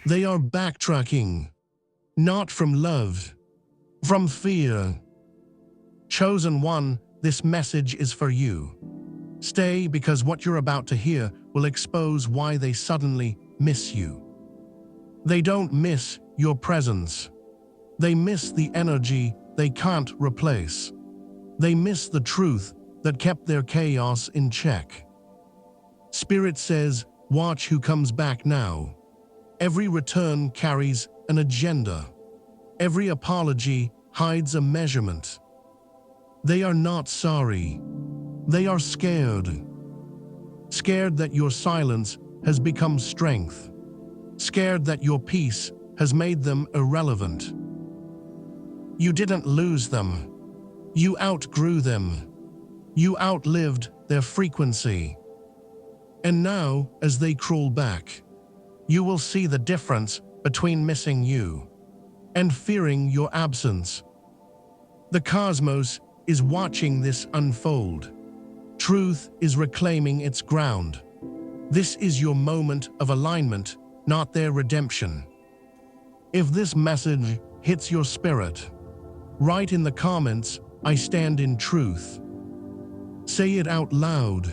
They are backtracking, not from love, from fear. Chosen one, this message is for you. Stay, because what you're about to hear will expose why they suddenly miss you. They don't miss your presence. They miss the energy they can't replace. They miss the truth that kept their chaos in check. Spirit says, watch who comes back now. Every return carries an agenda. Every apology hides a measurement. They are not sorry. They are scared. Scared that your silence has become strength. Scared that your peace has made them irrelevant. You didn't lose them. You outgrew them. You outlived their frequency. And now, as they crawl back, you will see the difference between missing you and fearing your absence. The cosmos is watching this unfold. Truth is reclaiming its ground. This is your moment of alignment, not their redemption. If this message hits your spirit, write in the comments, I stand in truth. Say it out loud.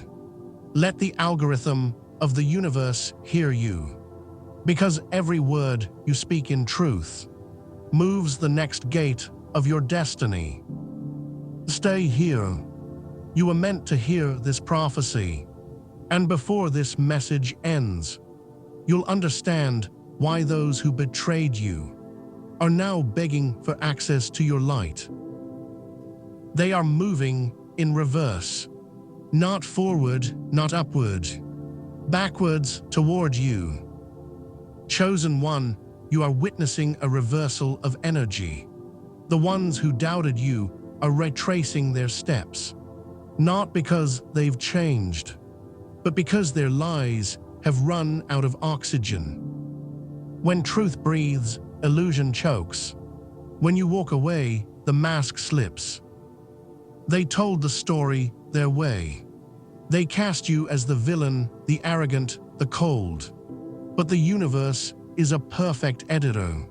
Let the algorithm of the universe hear you. Because every word you speak in truth moves the next gate of your destiny. Stay here. You were meant to hear this prophecy. And before this message ends, you'll understand why those who betrayed you are now begging for access to your light. They are moving in reverse, not forward, not upward, backwards toward you. Chosen one, you are witnessing a reversal of energy. The ones who doubted you are retracing their steps, not because they've changed, but because their lies have run out of oxygen. When truth breathes, illusion chokes. When you walk away, the mask slips. They told the story their way. They cast you as the villain, the arrogant, the cold. But the universe is a perfect editor.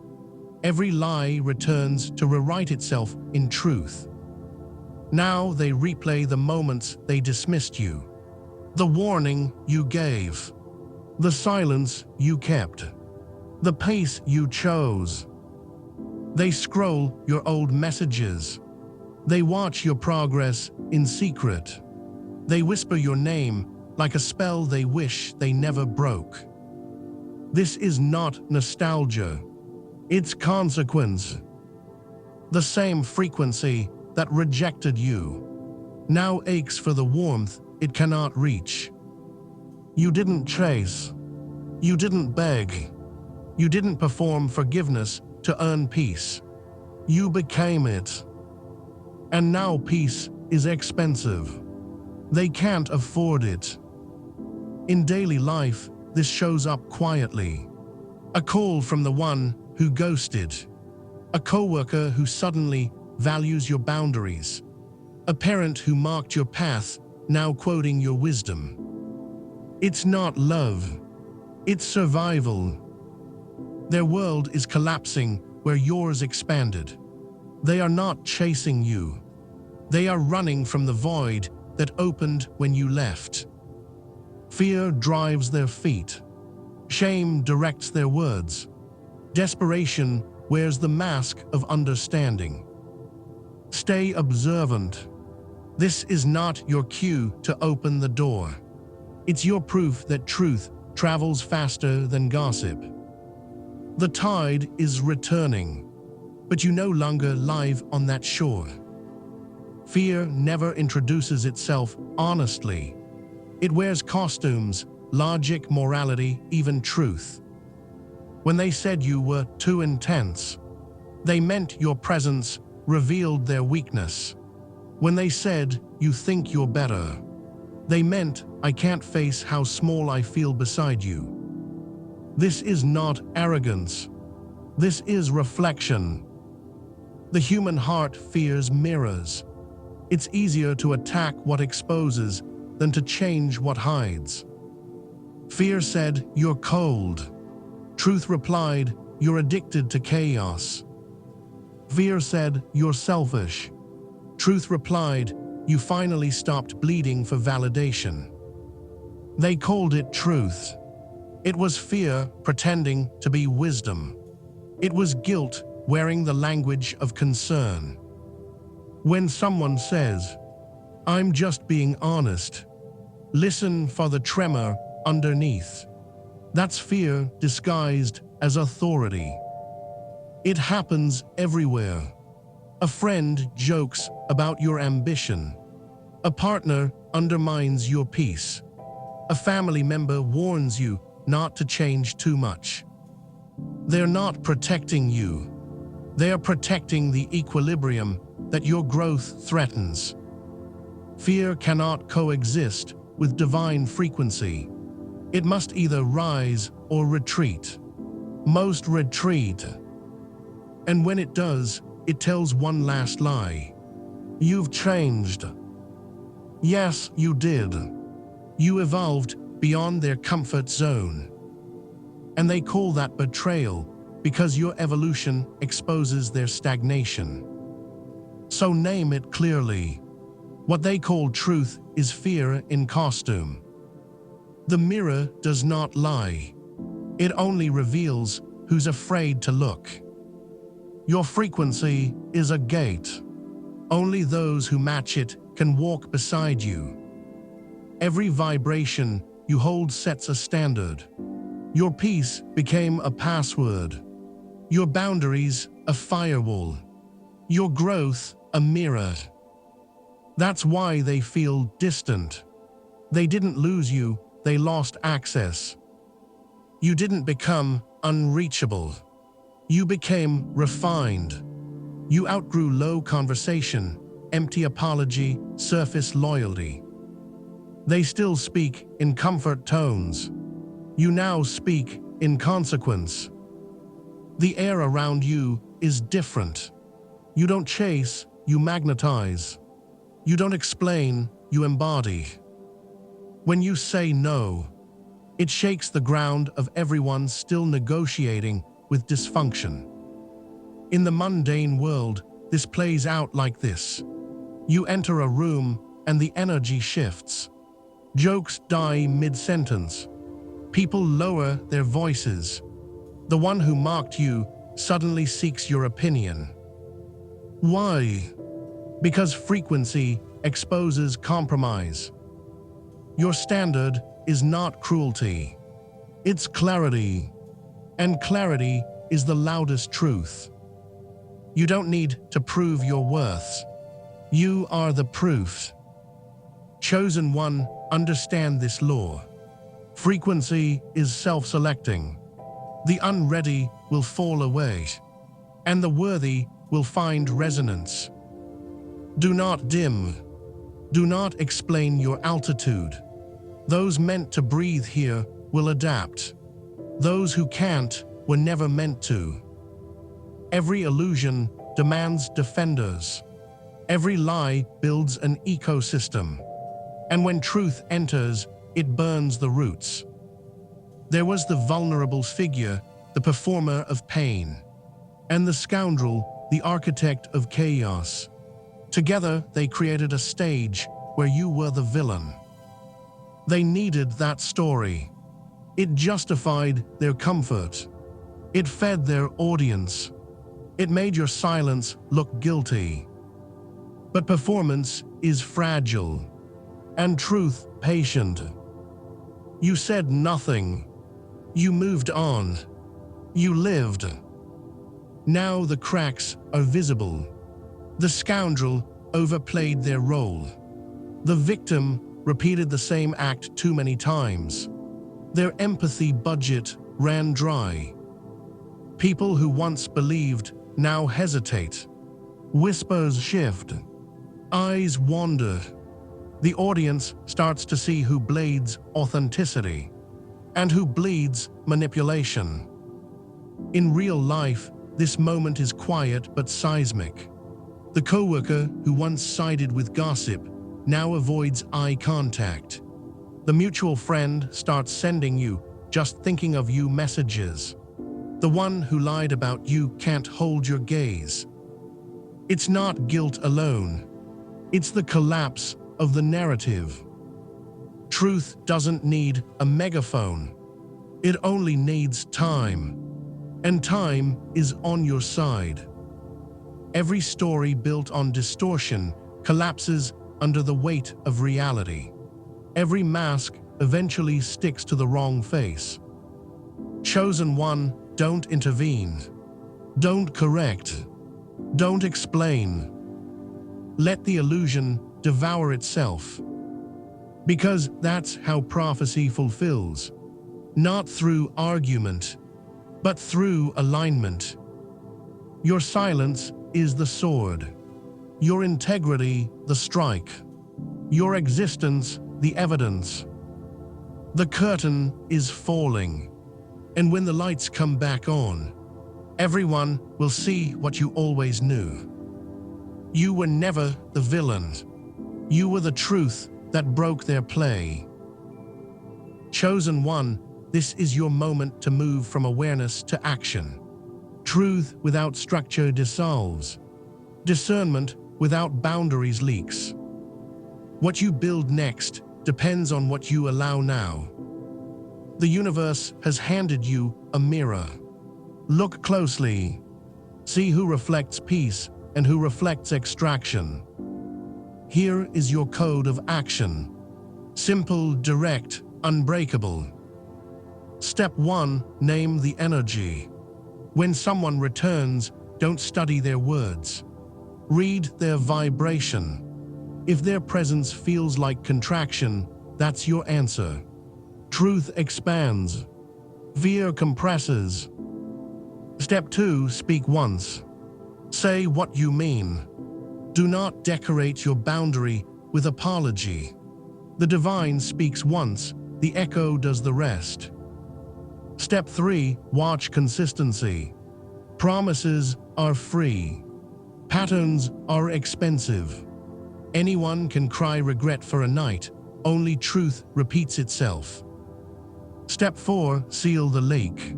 Every lie returns to rewrite itself in truth. Now they replay the moments they dismissed you, the warning you gave, the silence you kept, the pace you chose. They scroll your old messages. They watch your progress in secret. They whisper your name like a spell they wish they never broke. This is not nostalgia. It's consequence. The same frequency that rejected you now aches for the warmth it cannot reach. You didn't chase. You didn't beg. You didn't perform forgiveness to earn peace. You became it. And now peace is expensive. They can't afford it. In daily life, this shows up quietly. A call from the one who ghosted. A coworker who suddenly values your boundaries. A parent who marked your path, now quoting your wisdom. It's not love. It's survival. Their world is collapsing where yours expanded. They are not chasing you. They are running from the void that opened when you left. Fear drives their feet. Shame directs their words. Desperation wears the mask of understanding. Stay observant. This is not your cue to open the door. It's your proof that truth travels faster than gossip. The tide is returning, but you no longer live on that shore. Fear never introduces itself honestly. It wears costumes, logic, morality, even truth. When they said you were too intense, they meant your presence revealed their weakness. When they said you think you're better, they meant I can't face how small I feel beside you. This is not arrogance. This is reflection. The human heart fears mirrors. It's easier to attack what exposes than to change what hides. Fear said, you're cold. Truth replied, "You're addicted to chaos." Fear said, "You're selfish." Truth replied, "You finally stopped bleeding for validation." They called it truth. It was fear pretending to be wisdom. It was guilt wearing the language of concern. When someone says, "I'm just being honest," listen for the tremor underneath. That's fear disguised as authority. It happens everywhere. A friend jokes about your ambition. A partner undermines your peace. A family member warns you not to change too much. They're not protecting you. They are protecting the equilibrium that your growth threatens. Fear cannot coexist with divine frequency. It must either rise or retreat. Most retreat. And when it does, it tells one last lie. You've changed. Yes, you did. You evolved beyond their comfort zone. And they call that betrayal because your evolution exposes their stagnation. So name it clearly. What they call truth is fear in costume. The mirror does not lie. It only reveals who's afraid to look. Your frequency is a gate. Only those who match it can walk beside you. Every vibration you hold sets a standard. Your peace became a password. Your boundaries a firewall. Your growth a mirror. That's why they feel distant. They didn't lose you, they lost access. You didn't become unreachable. You became refined. You outgrew low conversation, empty apology, surface loyalty. They still speak in comfort tones. You now speak in consequence. The air around you is different. You don't chase, you magnetize. You don't explain, you embody. When you say no, it shakes the ground of everyone still negotiating with dysfunction. In the mundane world, this plays out like this. You enter a room and the energy shifts. Jokes die mid-sentence. People lower their voices. The one who mocked you suddenly seeks your opinion. Why? Because frequency exposes compromise. Your standard is not cruelty. It's clarity. And clarity is the loudest truth. You don't need to prove your worth. You are the proof. Chosen one, understand this law. Frequency is self-selecting. The unready will fall away, and the worthy will find resonance. Do not dim. Do not explain your altitude. Those meant to breathe here will adapt. Those who can't were never meant to. Every illusion demands defenders. Every lie builds an ecosystem. And when truth enters, it burns the roots. There was the vulnerable figure, the performer of pain, and the scoundrel, the architect of chaos. Together, they created a stage where you were the villain. They needed that story. It justified their comfort. It fed their audience. It made your silence look guilty. But performance is fragile, and truth patient. You said nothing. You moved on. You lived. Now the cracks are visible. The scoundrel overplayed their role. The victim repeated the same act too many times. Their empathy budget ran dry. People who once believed now hesitate. Whispers shift. Eyes wander. The audience starts to see who blades authenticity and who bleeds manipulation. In real life, this moment is quiet but seismic. The coworker who once sided with gossip now avoids eye contact. The mutual friend starts sending you "just thinking of you" messages. The one who lied about you can't hold your gaze. It's not guilt alone. It's the collapse of the narrative. Truth doesn't need a megaphone. It only needs time. And time is on your side. Every story built on distortion collapses under the weight of reality. Every mask eventually sticks to the wrong face. Chosen one, don't intervene. Don't correct. Don't explain. Let the illusion devour itself. Because that's how prophecy fulfills. Not through argument, but through alignment. Your silence is the sword. Your integrity, the strike. Your existence, the evidence. The curtain is falling. And when the lights come back on, everyone will see what you always knew. You were never the villain. You were the truth that broke their play. Chosen one, this is your moment to move from awareness to action. Truth without structure dissolves. Discernment without boundaries leaks. What you build next depends on what you allow now. The universe has handed you a mirror. Look closely. See who reflects peace and who reflects extraction. Here is your code of action. Simple, direct, unbreakable. Step 1, name the energy. When someone returns, don't study their words. Read their vibration. If their presence feels like contraction, that's your answer. Truth expands. Fear compresses. Step 2, speak once. Say what you mean. Do not decorate your boundary with apology. The divine speaks once, the echo does the rest. Step 3, watch consistency. Promises are free. Patterns are expensive. Anyone can cry regret for a night, only truth repeats itself. Step 4, seal the leak.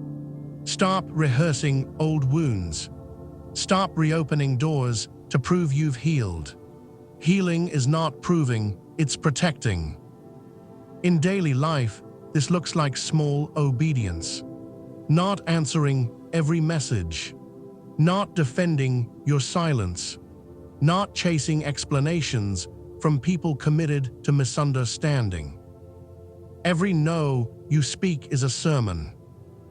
Stop rehearsing old wounds. Stop reopening doors to prove you've healed. Healing is not proving, it's protecting. In daily life, this looks like small obedience. Not answering every message. Not defending your silence. Not chasing explanations from people committed to misunderstanding. Every no you speak is a sermon.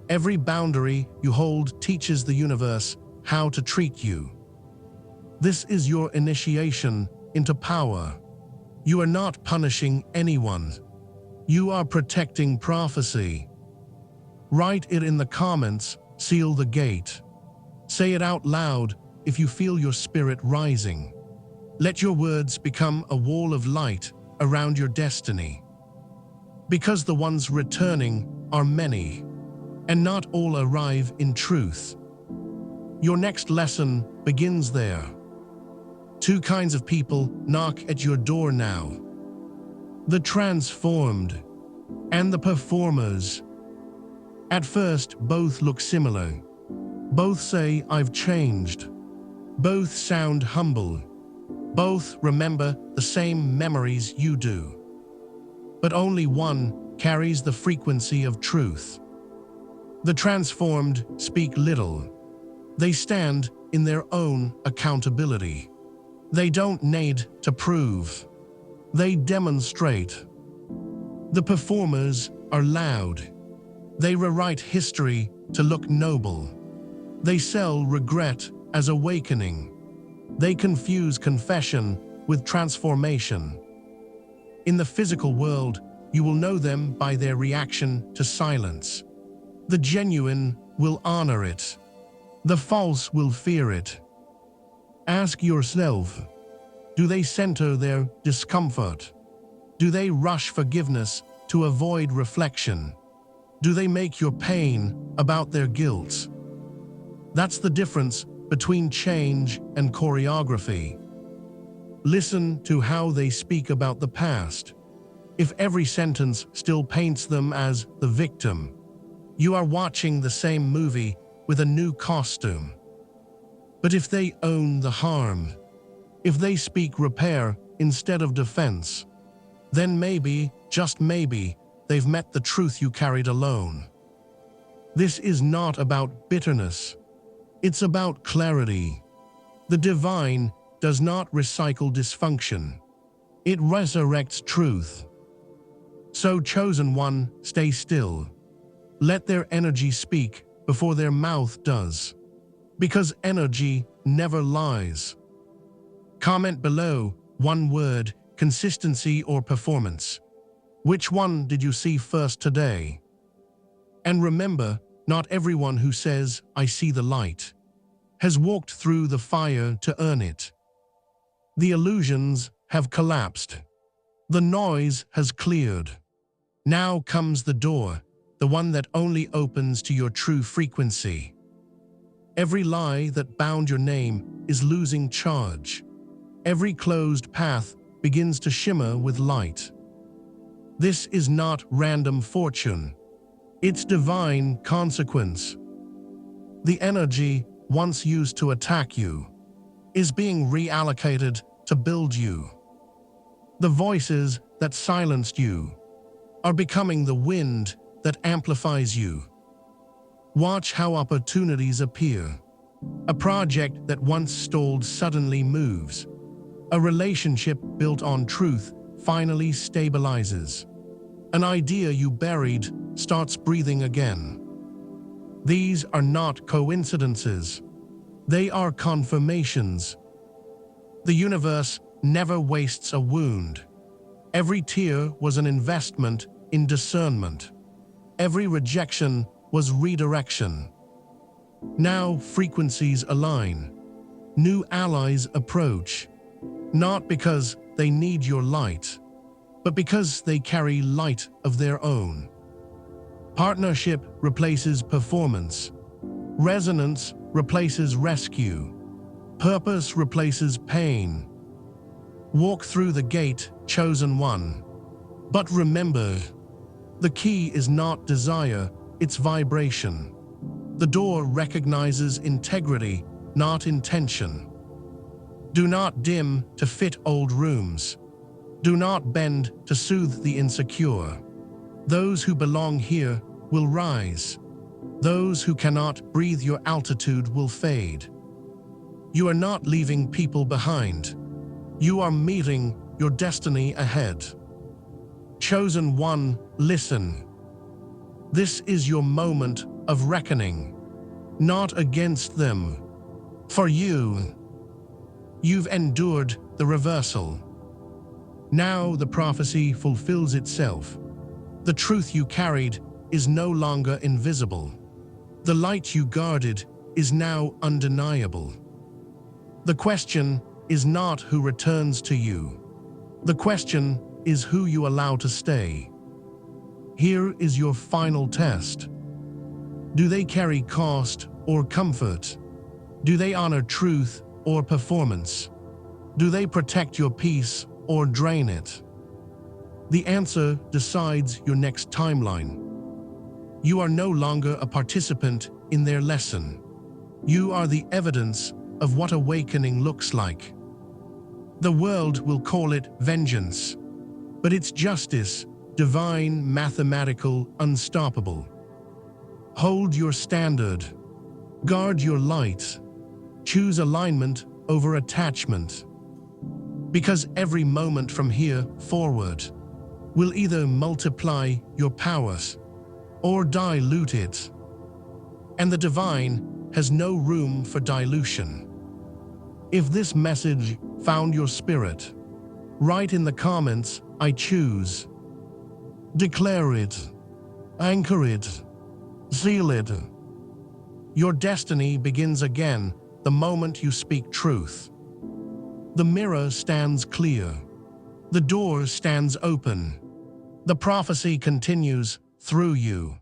Every boundary you hold teaches the universe how to treat you. This is your initiation into power. You are not punishing anyone. You are protecting prophecy. Write it in the comments, seal the gate. Say it out loud if you feel your spirit rising. Let your words become a wall of light around your destiny. Because the ones returning are many, and not all arrive in truth. Your next lesson begins there. 2 kinds of people knock at your door now. The transformed and the performers. At first, both look similar. Both say, "I've changed." Both sound humble. Both remember the same memories you do. But only one carries the frequency of truth. The transformed speak little. They stand in their own accountability. They don't need to prove. They demonstrate. The performers are loud. They rewrite history to look noble. They sell regret as awakening. They confuse confession with transformation. In the physical world, you will know them by their reaction to silence. The genuine will honor it. The false will fear it. Ask yourself, do they center their discomfort? Do they rush forgiveness to avoid reflection? Do they make your pain about their guilt? That's the difference between change and choreography. Listen to how they speak about the past. If every sentence still paints them as the victim, you are watching the same movie with a new costume. But if they own the harm, if they speak repair instead of defense, then maybe, just maybe, they've met the truth you carried alone. This is not about bitterness. It's about clarity. The divine does not recycle dysfunction. It resurrects truth. So, chosen one, stay still. Let their energy speak before their mouth does. Because energy never lies. Comment below, one word, consistency or performance. Which one did you see first today? And remember, not everyone who says, "I see the light," has walked through the fire to earn it. The illusions have collapsed. The noise has cleared. Now comes the door, the one that only opens to your true frequency. Every lie that bound your name is losing charge. Every closed path begins to shimmer with light. This is not random fortune. It's divine consequence. The energy once used to attack you is being reallocated to build you. The voices that silenced you are becoming the wind that amplifies you. Watch how opportunities appear. A project that once stalled suddenly moves. A relationship built on truth finally stabilizes. An idea you buried starts breathing again. These are not coincidences. They are confirmations. The universe never wastes a wound. Every tear was an investment in discernment. Every rejection was redirection. Now frequencies align. New allies approach. Not because they need your light, but because they carry light of their own. Partnership replaces performance. Resonance replaces rescue. Purpose replaces pain. Walk through the gate, chosen one. But remember, the key is not desire, it's vibration. The door recognizes integrity, not intention. Do not dim to fit old rooms. Do not bend to soothe the insecure. Those who belong here will rise. Those who cannot breathe your altitude will fade. You are not leaving people behind. You are meeting your destiny ahead. Chosen one, listen. This is your moment of reckoning, not against them. For you, you've endured the reversal. Now the prophecy fulfills itself. The truth you carried is no longer invisible. The light you guarded is now undeniable. The question is not who returns to you. The question is who you allow to stay. Here is your final test. Do they carry cost or comfort? Do they honor truth or performance? Do they protect your peace or drain it? The answer decides your next timeline. You are no longer a participant in their lesson. You are the evidence of what awakening looks like. The world will call it vengeance, but it's justice, divine, mathematical, unstoppable. Hold your standard. Guard your light. Choose alignment over attachment. Because every moment from here forward will either multiply your powers or dilute it. And the divine has no room for dilution. If this message found your spirit, write in the comments, "I choose." Declare it. Anchor it. Seal it. Your destiny begins again the moment you speak truth. The mirror stands clear. The door stands open. The prophecy continues through you.